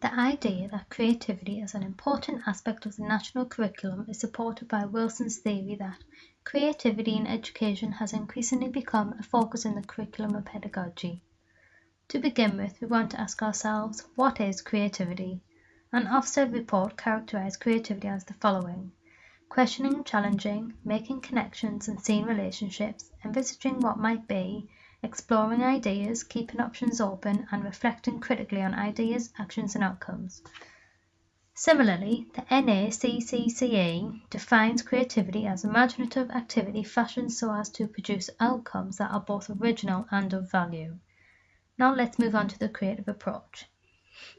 The idea that creativity is an important aspect of the national curriculum is supported by Wilson's theory that creativity in education has increasingly become a focus in the curriculum of pedagogy. To begin with, we want to ask ourselves, what is creativity? An Ofsted report characterized creativity as the following: questioning and challenging, making connections and seeing relationships, envisaging what might be, exploring ideas, keeping options open, and reflecting critically on ideas, actions, and outcomes. Similarly, the NACCCE defines creativity as imaginative activity fashioned so as to produce outcomes that are both original and of value. Now let's move on to the creative approach.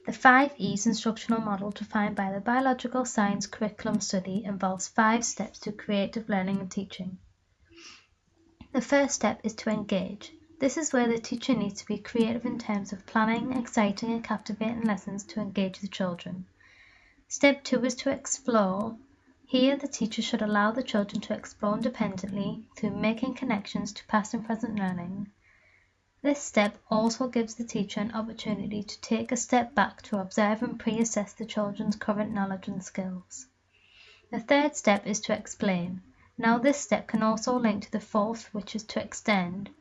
The 5 E's instructional model defined by the Biological Science Curriculum Study involves 5 steps to creative learning and teaching. The first step is to engage. This is where the teacher needs to be creative in terms of planning exciting and captivating lessons to engage the children. Step 2 is to explore. Here, the teacher should allow the children to explore independently through making connections to past and present learning. This step also gives the teacher an opportunity to take a step back to observe and pre-assess the children's current knowledge and skills. The third step is to explain. Now this step can also link to the fourth, which is to extend.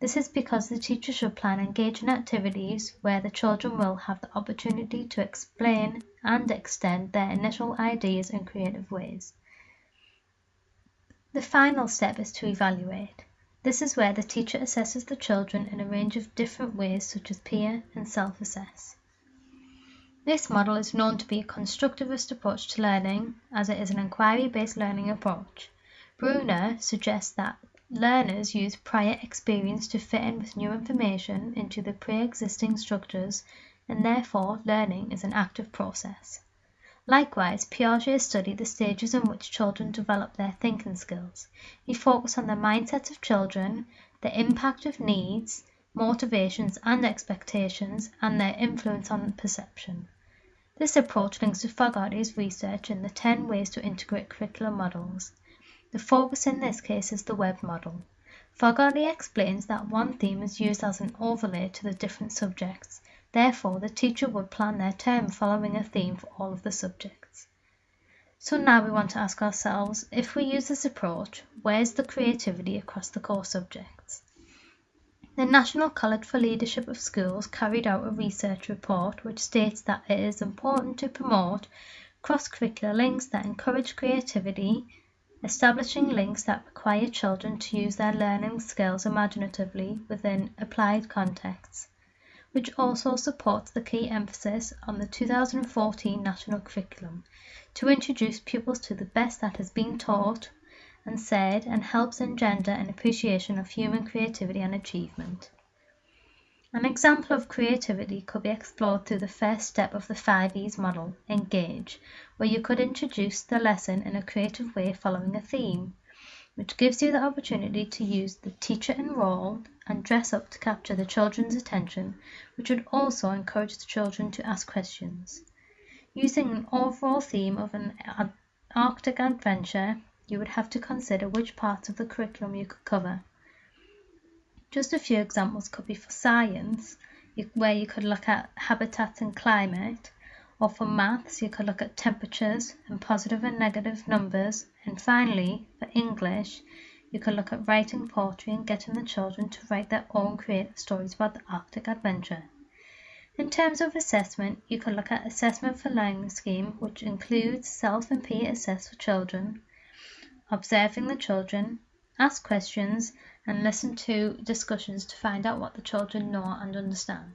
This is because the teacher should plan engaging activities where the children will have the opportunity to explain and extend their initial ideas in creative ways. The final step is to evaluate. This is where the teacher assesses the children in a range of different ways such as peer and self-assess. This model is known to be a constructivist approach to learning, as it is an inquiry-based learning approach. Bruner suggests that learners use prior experience to fit in with new information into the pre-existing structures, and therefore learning is an active process. Likewise, Piaget studied the stages in which children develop their thinking skills. He focused on the mindsets of children, the impact of needs, motivations and expectations, and their influence on perception. This approach links to Fogarty's research in the 10 ways to integrate curriculum models. The focus in this case is the web model. Fogarty explains that one theme is used as an overlay to the different subjects. Therefore, the teacher would plan their term following a theme for all of the subjects. So now we want to ask ourselves, if we use this approach, where's the creativity across the core subjects? The National College for Leadership of Schools carried out a research report which states that it is important to promote cross-curricular links that encourage creativity, establishing links that require children to use their learning skills imaginatively within applied contexts, which also supports the key emphasis on the 2014 national curriculum to introduce pupils to the best that has been taught and said and helps engender an appreciation of human creativity and achievement. An example of creativity could be explored through the first step of the 5 E's model, engage, where you could introduce the lesson in a creative way following a theme, which gives you the opportunity to use the teacher enrolled and dress up to capture the children's attention, which would also encourage the children to ask questions. Using an overall theme of an Arctic adventure, you would have to consider which parts of the curriculum you could cover. Just a few examples could be for science, where you could look at habitats and climate, or for maths, you could look at temperatures and positive and negative numbers, and finally, for English, you could look at writing poetry and getting the children to write their own creative stories about the Arctic adventure. In terms of assessment, you could look at assessment for learning scheme, which includes self and peer assess for children, observing the children, ask questions, and listen to discussions to find out what the children know and understand.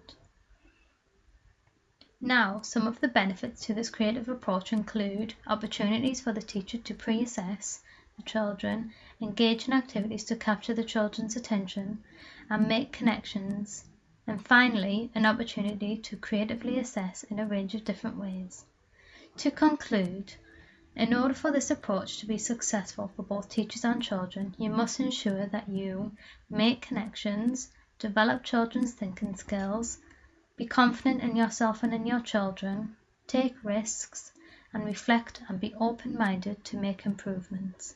Now, some of the benefits to this creative approach include opportunities for the teacher to pre-assess the children, engage in activities to capture the children's attention, and make connections, and finally, an opportunity to creatively assess in a range of different ways. To conclude, in order for this approach to be successful for both teachers and children, you must ensure that you make connections, develop children's thinking skills, be confident in yourself and in your children, take risks, and reflect and be open-minded to make improvements.